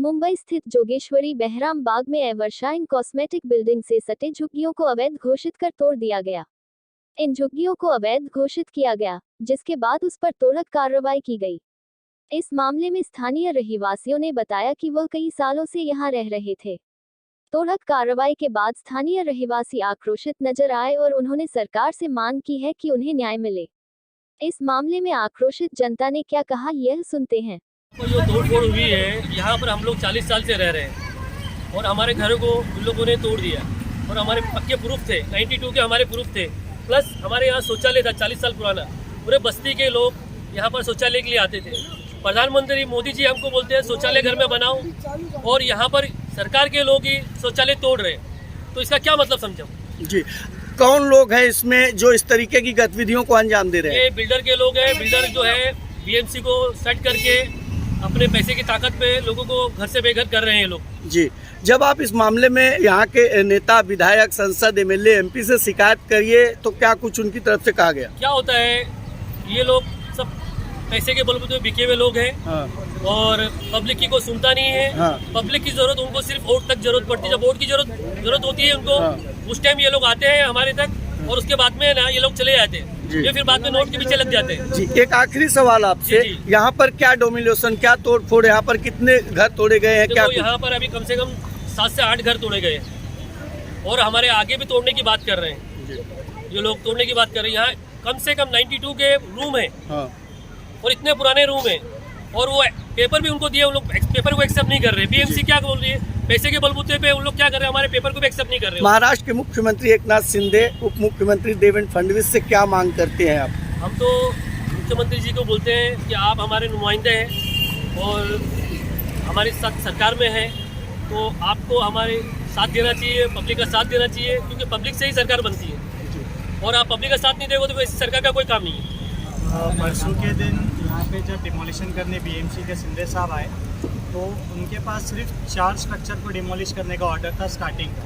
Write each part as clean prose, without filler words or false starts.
मुंबई स्थित जोगेश्वरी बहराम बाग में Evershine cosmetic building से सटे झुग्गियों को अवैध घोषित कर तोड़ दिया गया। इन झुग्गियों को अवैध घोषित किया गया, जिसके बाद उस पर त्वरित कार्रवाई की गई। इस मामले में स्थानीय रहवासियों ने बताया कि वह कई सालों से यहां रह रहे थे। त्वरित कार्रवाई के बाद स्थानीय रहवासी आक्रोशित नजर आए और उन्होंने सरकार से मांग की है कि उन्हें न्याय मिले। इस मामले में आक्रोशित जनता ने क्या कहा, यह सुनते हैं। जो तोड़फोड़ हुई है, यहाँ पर हम लोग 40 साल से रह रहे हैं और हमारे घरों को उन लोगों ने तोड़ दिया और हमारे पक्के प्रूफ थे, 92 के हमारे प्रूफ थे, प्लस हमारे यहाँ शौचालय था 40 साल पुराना। पूरे बस्ती के लोग यहाँ पर शौचालय के लिए आते थे। प्रधानमंत्री मोदी जी हमको बोलते हैं शौचालय घर में बनाओ, और यहाँ पर सरकार के लोग ही शौचालय तोड़ रहे हैं, तो इसका क्या मतलब समझो जी। कौन लोग हैं इसमें जो इस तरीके की गतिविधियों को अंजाम दे रहे हैं? ये बिल्डर के लोग हैं। बिल्डर जो है बीएमसी को सेट करके अपने पैसे की ताकत पे लोगों को घर से बेघर कर रहे हैं लोग जी। जब आप इस मामले में यहाँ के नेता, विधायक, संसद, एमएलए, एमपी से शिकायत करिए तो क्या कुछ उनकी तरफ से कहा गया? क्या होता है, ये लोग सब पैसे के बलबूते बिके हुए लोग हैं। हाँ। और पब्लिक की को सुनता नहीं है। हाँ। पब्लिक की जरूरत उनको सिर्फ वोट तक जरूरत पड़ती है। जब वोट की जरूरत होती है उनको, हाँ। उस टाइम ये लोग आते हैं हमारे तक, और उसके बाद में ना ये लोग चले जाते हैं। ये फिर बाद में नोट के पीछे लग जाते हैं। जी, एक आखिरी सवाल आपसे, यहाँ पर क्या डोमिनेशन, क्या तोड़फोड़, यहाँ पर कितने घर तोड़े गए हैं? क्या यहाँ पर अभी कम से कम 7 से 8 घर तोड़े गए और हमारे आगे भी तोड़ने की बात कर रहे हैं। ये लोग तोड़ने की बात कर रहे हैं। यहाँ कम से कम 92 के रूम है। हाँ। और इतने पुराने रूम है, और वो पेपर भी उनको दिए, उन लोग पेपर को एक्सेप्ट नहीं कर रहे। बीएमसी क्या बोल रही है, पैसे के बलबूते पे उन लोग क्या कर रहे हैं, हमारे पेपर को भी एक्सेप्ट नहीं कर रहे। महाराष्ट्र के मुख्यमंत्री एकनाथ शिंदे, उप मुख्यमंत्री देवेंद्र फडणवीस से क्या मांग करते हैं आप? हम तो मुख्यमंत्री जी को बोलते हैं कि आप हमारे नुमाइंदे हैं और हमारी साथ सरकार में हैं, तो आपको हमारे साथ देना चाहिए, पब्लिक का साथ देना चाहिए, क्योंकि पब्लिक से ही सरकार बनती है, और आप पब्लिक का साथ नहीं देंगे तो ऐसी सरकार का कोई काम नहीं है। परसों के दिन यहाँ पे जब डिमोलिशन करने बीएमसी के शिंदे साहब आए, तो उनके पास सिर्फ 4 स्ट्रक्चर को डिमोलिश करने का ऑर्डर था स्टार्टिंग का।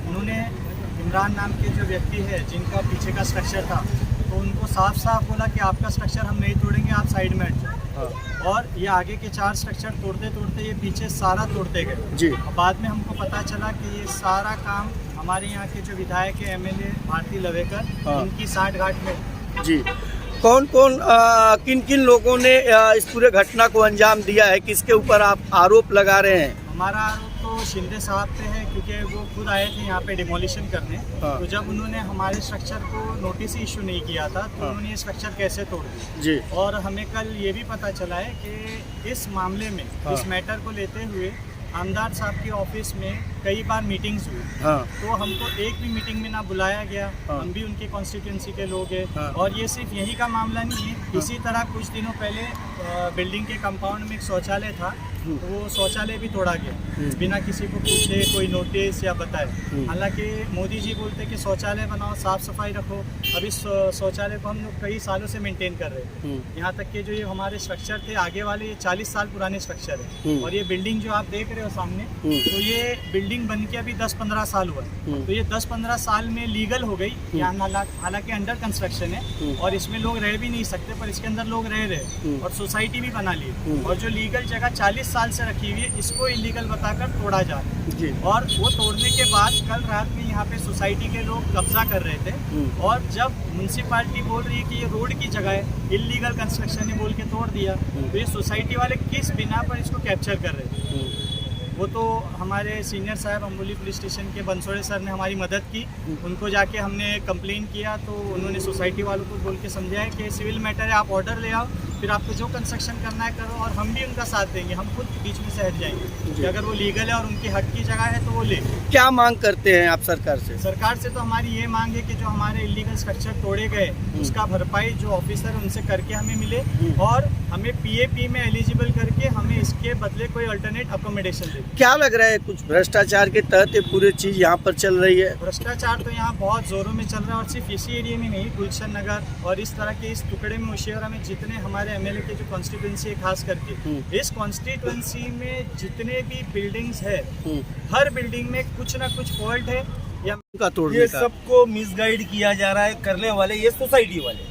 उन्होंने इमरान नाम के जो व्यक्ति है जिनका पीछे का स्ट्रक्चर था, तो उनको साफ साफ बोला कि आपका स्ट्रक्चर हम नहीं तोड़ेंगे, आप साइड में हट जाओ। और ये आगे के 4 स्ट्रक्चर तोड़ते तोड़ते ये पीछे सारा तोड़ते गए जी। और बाद में हमको पता चला कि ये सारा काम हमारे यहाँ के जो विधायक है, एमएलए भारती लवेकर, उनकी साठ घाट में जी। कौन कौन किन किन लोगों ने इस पूरे घटना को अंजाम दिया है, किसके ऊपर आप आरोप लगा रहे हैं? हमारा आरोप तो शिंदे साहब पे है, क्योंकि वो खुद आए थे यहाँ पे डिमोलिशन करने। तो जब उन्होंने हमारे स्ट्रक्चर को नोटिस इशू नहीं किया था, तो उन्होंने ये स्ट्रक्चर कैसे तोड़ दिया जी। और हमें कल ये भी पता चला है कि इस मामले में, इस मैटर को लेते हुए आमदार साहब के ऑफिस में कई बार मीटिंग्स हुई। तो हमको एक भी मीटिंग में ना बुलाया गया। हम भी उनके कॉन्स्टिट्यूंसी के लोग हैं। और ये सिर्फ यही का मामला नहीं है, इसी तरह कुछ दिनों पहले बिल्डिंग के कंपाउंड में एक शौचालय था, तो वो शौचालय भी तोड़ा गया बिना किसी को पूछे, कोई नोटिस या बताए। हालांकि मोदी जी बोलते कि शौचालय बनाओ, साफ सफाई रखो। अब इस शौचालय को हम लोग कई सालों से मेंटेन कर रहे हैं। यहाँ तक कि जो ये हमारे स्ट्रक्चर थे आगे वाले, ये 40 साल पुराने स्ट्रक्चर है। और ये बिल्डिंग जो आप देख रहे हो सामने, तो ये बिल्डिंग बन के अभी 10-15 साल हुआ। तो ये 10-15 साल में लीगल हो गई। यहाँ हालांकि अंडर कंस्ट्रक्शन है और इसमें लोग रह भी नहीं सकते, पर इसके अंदर लोग रह रहे और सोसाइटी भी बना ली। और जो लीगल जगह 40 साल से रखी हुई है, इसको इलीगल बताकर तोड़ा जा रहा है। और वो तोड़ने के बाद कल रात में यहाँ पे सोसाइटी के लोग कब्जा कर रहे थे। और जब म्युनिसिपैलिटी बोल रही है कि ये रोड की जगह है, इलीगल कंस्ट्रक्शन है बोल के तोड़ दिया, तो ये सोसाइटी वाले किस बिना पर इसको कैप्चर कर रहे थे? वो तो हमारे सीनियर साहब अम्बोली पुलिस स्टेशन के बंसोड़े सर ने हमारी मदद की। उनको जाके हमने कंप्लेन किया, तो उन्होंने सोसाइटी वालों को बोल के समझाया कि सिविल मैटर है, आप ऑर्डर ले आओ, फिर आपको जो कंस्ट्रक्शन करना है करो, और हम भी उनका साथ देंगे। हम खुद बीच में से हट जाएंगे कि अगर वो लीगल है और उनकी हक की जगह है तो वो ले। क्या मांग करते हैं आप सरकार से? सरकार से तो हमारी ये मांग है कि जो हमारे इलीगल स्ट्रक्चर तोड़े गए, उसका भरपाई जो ऑफिसर है उनसे करके हमें मिले, और हमें पीएपी में एलिजिबल करके हमें इसके बदले कोई अल्टरनेट अकोमोडेशन दे। क्या लग रहा है, कुछ भ्रष्टाचार के तहत ये पूरी चीज यहाँ पर चल रही है? भ्रष्टाचार तो यहाँ बहुत जोरों में चल रहा है, और सिर्फ इसी एरिया में नहीं, गुलशन नगर और इस तरह के इस टुकड़े में, मुशियरा में जितने हमारे एमएलए के जो कॉन्स्टिट्यूंसी है, खास करके इस कॉन्स्टिट्यूंसी में जितने भी बिल्डिंग्स है, हर बिल्डिंग में कुछ ना कुछ फॉल्ट है। या ये सबको मिसगाइड किया जा रहा है, करने वाले ये सोसाइटी वाले।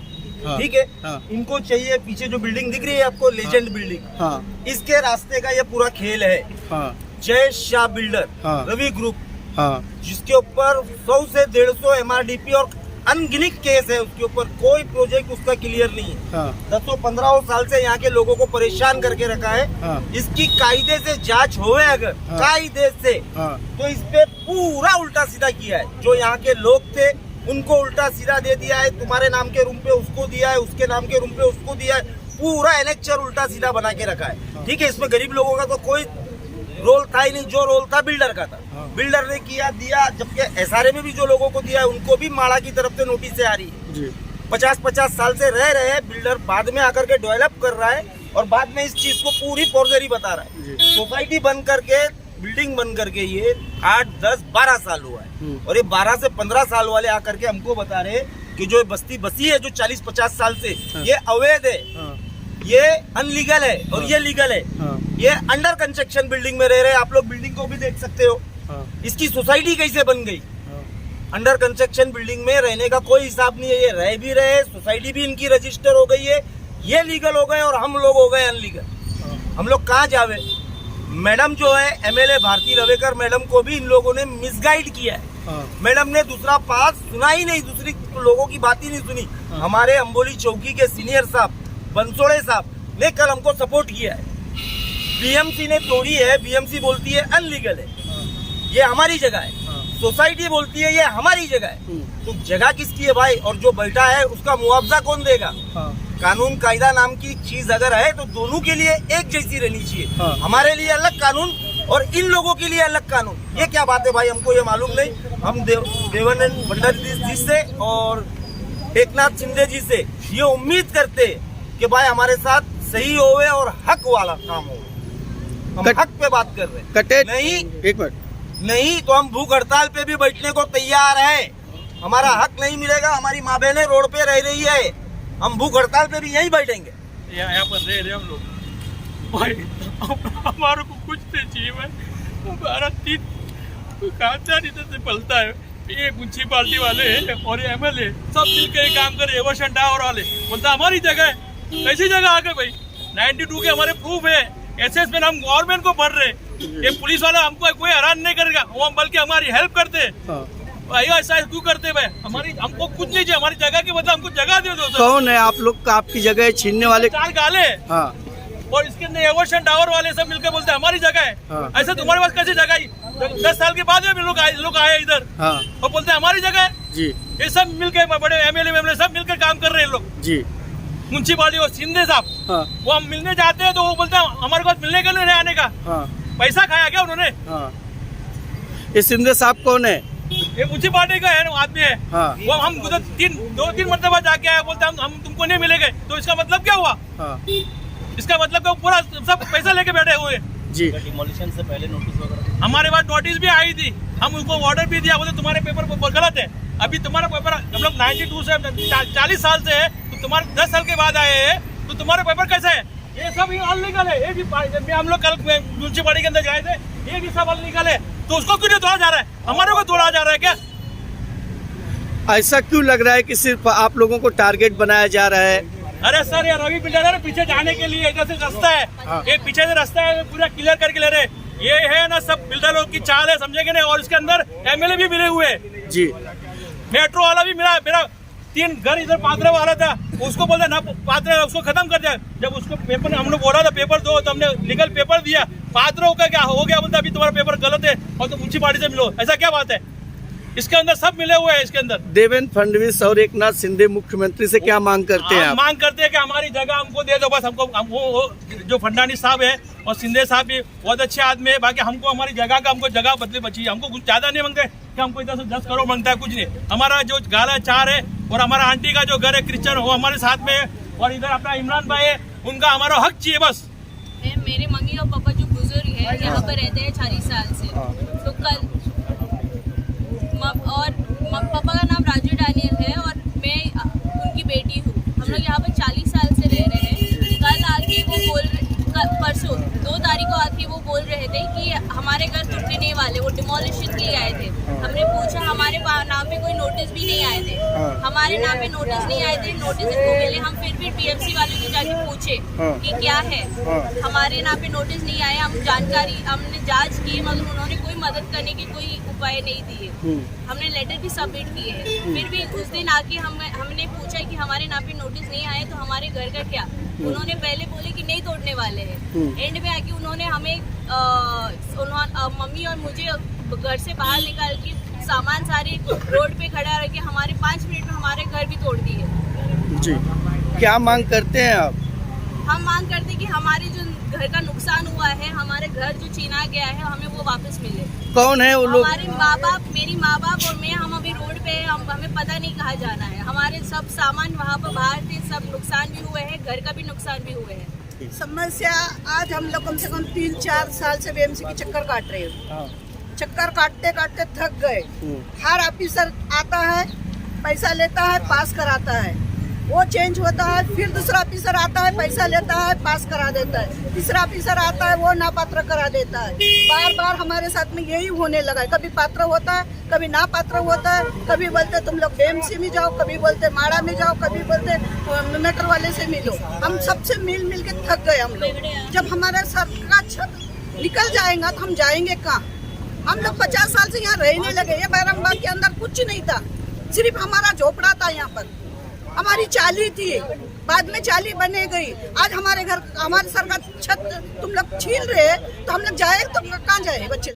हाँ, ठीक है। हाँ, इनको चाहिए, पीछे जो बिल्डिंग दिख रही है आपको, लेजेंड बिल्डिंग, हाँ, इसके रास्ते का ये पूरा खेल है। हाँ, जय शाह बिल्डर, हाँ, रवि ग्रुप, हाँ, जिसके ऊपर 100 से 150 MRDP और अनगिनत केस है, उसके ऊपर कोई प्रोजेक्ट उसका क्लियर नहीं है। हाँ, 10-15 साल से यहाँ के लोगों को परेशान करके रखा है। हाँ, इसकी कायदे से जांच होवे अगर, हाँ, कायदे से, हाँ, तो इस पे पूरा उल्टा सीधा किया है। जो यहाँ के लोग थे उनको उल्टा सीधा दे दिया है, तुम्हारे नाम के रूम पे उसको दिया है, उसके नाम के रूम पे उसको दिया है, पूरा एनेक्चर उल्टा सीधा बना के रखा है। ठीक है, इसमें गरीब लोगों का तो कोई रोल था ही नहीं, जो रोल था बिल्डर का था। बिल्डर ने किया दिया, जबकि SRA में भी जो लोगों को दिया है उनको भी माड़ा की तरफ से नोटिस आ रही है। 50-50 साल से रह रहे हैं बिल्डर, बाद में आकर के डेवलप कर रहा है और बाद में इस चीज को पूरी फोर्जरी बता रहा है। सोसाइटी बन करके, बिल्डिंग बन करके ये 8, 10, 12 साल हुआ है और ये 12 से 15 साल वाले आकर के हमको बता रहे कि जो बस्ती बसी है जो 40-50 साल से, ये अवैध है, ये अनलीगल है और ये लीगल है। ये अंडर कंस्ट्रक्शन बिल्डिंग में रह रहे हैं। आप लोग बिल्डिंग को भी देख सकते हो, इसकी सोसाइटी कैसे बन गई। अंडर कंस्ट्रक्शन बिल्डिंग में रहने का कोई हिसाब नहीं है, ये रह भी रहे, सोसाइटी भी इनकी रजिस्टर हो गई है, ये लीगल हो गए और हम लोग हो गए अनलीगल। हम लोग कहाँ जावे। मैडम जो है MLA भारती रवेकर मैडम को भी इन लोगों ने मिसगाइड किया है। मैडम ने दूसरा पास सुना ही नहीं, दूसरी लोगों की बात ही नहीं सुनी। हमारे अंबोली चौकी के सीनियर साहब बंसोड़े साहब ने कल हमको सपोर्ट किया है। BMC ने तोड़ी है, BMC बोलती है अनलीगल है, ये हमारी जगह है। सोसाइटी बोलती है ये हमारी जगह है। तो जगह किसकी है भाई, और जो बैठा है उसका मुआवजा कौन देगा। कानून कायदा नाम की चीज अगर है तो दोनों के लिए एक जैसी रहनी चाहिए। हमारे लिए अलग कानून और इन लोगों के लिए अलग कानून। ये क्या बात है भाई, हमको ये मालूम नहीं। हम देवानंद फडणवीस जी से और एकनाथ शिंदे जी से ये उम्मीद करते कि भाई हमारे साथ सही होवे और हक वाला काम हो। हम हक पे बात कर रहे हैं, कटे नहीं एक मिनट, नहीं तो हम भूख हड़ताल पे भी बैठने को तैयार है। हमारा हक नहीं मिलेगा, हमारी माँ बहनें रोड पे रह रही है, हम भूख हड़ताल पे भी यहीं बैठेंगे। यहाँ पर रह रहे हम लोग भाई, हमारे को कुछ नहीं चाहिए भाई। हमारा 3 खानदान इधर से पलता है, ये म्यूनसिपालिटी वाले और ये MLA सब मिलकर काम कर रहे, एवर्सन टावर वाले बोलता हमारी जगह है। कैसी जगह आ गई भाई, 92 के हमारे प्रूफ है, SS में हम गवर्नमेंट को भर रहे। ये पुलिस वाला हमको कोई हैरान नहीं करेगा, वो बल्कि हमारी हेल्प करते। भाई ऐसा क्यों करते भाई, हमारी हमको कुछ नहीं चाहिए, हमारी जगह की मतलब हमको जगह दे दो। कौन है आप लोग का आपकी जगह छीनने वाले? 4 गाले। हाँ, और इसके अंदर एवर्सन टावर वाले सब मिलकर बोलते हैं हमारी जगह है। हाँ। ऐसे तुम्हारे पास कैसे जगह है? 10 साल के बाद लोग आए इधर, हाँ, और बोलते हैं हमारी जगह है जी, ये सब मिलकर बड़े MLA सब मिलकर काम कर रहे हैं लोग जी, म्यूनसिपालिटी और शिंदे साहब। हाँ, वो हम मिलने जाते हैं तो वो बोलते हैं हमारे पास मिलने के लिए नहीं आने का। हाँ, पैसा खाया क्या उन्होंने? हाँ। ये शिंदे साहब कौन है? ये म्यूनसिपालिटी का है ना आदमी है। हाँ, वो हम 2-3 मरतबा जाके आए, बोलते हम तुमको नहीं मिलेंगे। तो इसका मतलब क्या हुआ? हाँ, इसका मतलब क्या, पूरा सब पैसा लेके बैठे हुए जी। डिमोलिशन से पहले नोटिस वगैरह हमारे पास नोटिस भी आई थी, हम उनको ऑर्डर भी दिया, बोले तुम्हारे पेपर गलत है। अभी तुम्हारा पेपर हम लोग 92 से 40 साल से है, तो तुम्हारे 10 साल के बाद आए हैं, तो तुम्हारे पेपर कैसे है? ये सब अनलीगल है। ये भी हम लोग कल म्यूनसिपालिटी के अंदर गए थे, ये भी सब अनलीगल है। तो उसको क्यों नहीं तोड़ा जा रहा है? हमारे को तोड़ा जा रहा है क्या? ऐसा क्यों लग रहा है कि सिर्फ आप लोगों को टारगेट बनाया जा रहा है? अरे सर, ये रवि बिल्डर है, पीछे जाने के लिए इधर से रास्ता है। हाँ। ये पीछे से रास्ता है, पूरा क्लियर करके ले रहे। ये है ना सब बिल्डरों की चाल है, समझेंगे नहीं। और इसके अंदर MLA भी मिले हुए जी, मेट्रो वाला भी मिला। मेरा 3 घर इधर पात्रे वाला था, उसको बोलते ना पात्रे उसको खत्म कर दिया। जब उसको पेपर हम लोग बोला था पेपर दो, तो हमने लीगल पेपर दिया। पात्रों का क्या हो गया, बोलता अभी तुम्हारा पेपर गलत है और तुम म्यूनसिपालिटी से मिलो। ऐसा क्या बात है? इसके अंदर सब मिले हुए हैं। इसके अंदर देवेंद्र फडणवीस और एकनाथ शिंदे मुख्यमंत्री से क्या मांग करते हैं आप? मांग करते हैं कि हमारी जगह हमको दे दो बस। हमको वो जो फडणवीस साहब है और शिंदे साहब भी बहुत अच्छे आदमी है। बाकी हमको हमारी जगह का हमको जगह बदले बची है। हमको कुछ ज्यादा नहीं मांगते कि हमको इधर से 10 करोड़ मांगता है, कुछ नहीं। हमारा जो गाला 4 है और हमारा आंटी का जो घर है क्रिश्चियन, वो हमारे साथ में है। और इधर अपना इमरान भाई है, उनका हमारा हक चाहिए बस। मेरे मम्मी और पापा जो बुजुर्ग है यहाँ पर रहते हैं 40 साल से। तो कल और पापा का नाम राजू डैनियल है और मैं उनकी बेटी हूँ। हम लोग यहाँ पर 40 साल से रह रहे हैं। कल आके वो बोल रहे, परसों 2 तारीख को थे वो बोल रहे थे कि हमारे घर टूटने नहीं वाले, वो डिमोलिशन के लिए आए थे। हमने पूछा, हमारे नाम पे कोई नोटिस भी नहीं आए थे, हमारे नाम पे नोटिस नहीं आए थे, नोटिस इनको मिले। हम फिर भी टीएमसी वालों को जाके पूछे कि क्या है, हमारे नाम पे नोटिस नहीं आए। हम जानकारी, हमने जांच की, मगर उन्होंने कोई मदद करने की कोई उपाय नहीं दिए। हमने लेटर भी सबमिट किए हैं, फिर भी उस दिन आके हमने पूछा कि हमारे नाम पे नोटिस नहीं आए तो हमारे घर का क्या। उन्होंने पहले बोले कि नहीं तोड़ने वाले हैं, एंड में आके उन्होंने हमें मम्मी और मुझे घर से बाहर निकाल के सामान सारे रोड पे खड़ा रख के हमारे 5 मिनट में हमारे घर भी तोड़ दिए। जी, क्या मांग करते हैं आप? हम मांग करते हैं कि हमारे जो घर का नुकसान हुआ है, हमारे घर जो छीना गया है, हमें वो वापस मिले। कौन है वो लोग? हमारे माँ बाप, मेरी माँ बाप और मैं, हम अभी रोड पे हैं, हमें पता नहीं कहाँ जाना है। हमारे सब सामान वहाँ पर बाहर थे, सब नुकसान भी हुए हैं, घर का भी नुकसान भी हुए हैं। समस्या आज हम लोग कम से कम 3-4 साल से बीएमसी की चक्कर काट रहे हैं। चक्कर काटते काटते थक गए। हर ऑफिसर आता है, पैसा लेता है, पास कराता है, वो चेंज होता है, फिर दूसरा ऑफिसर आता है, पैसा लेता है, पास करा देता है, तीसरा ऑफिसर आता है, वो नापात्र करा देता है। बार बार हमारे साथ में यही होने लगा है। कभी पात्र होता है, कभी नापात्र होता है, कभी बोलते तुम लोग बीएमसी में जाओ, कभी बोलते माड़ा में जाओ, कभी बोलते मेटर वाले से मिलो। हम सबसे मिल के थक गए हम लोग। जब हमारा सर का छत निकल जाएगा तो हम जाएंगे कहाँ? हम लोग 50 साल से यहाँ रहने लगे। ये बैरम बाग के अंदर कुछ नहीं था, सिर्फ हमारा झोपड़ा था। यहाँ पर हमारी चाली थी, बाद में चाली बने गई। आज हमारे घर, हमारे सर का छत तुम लोग छीन रहे, तो हम लोग जाए तो कहाँ जाए बच्चे?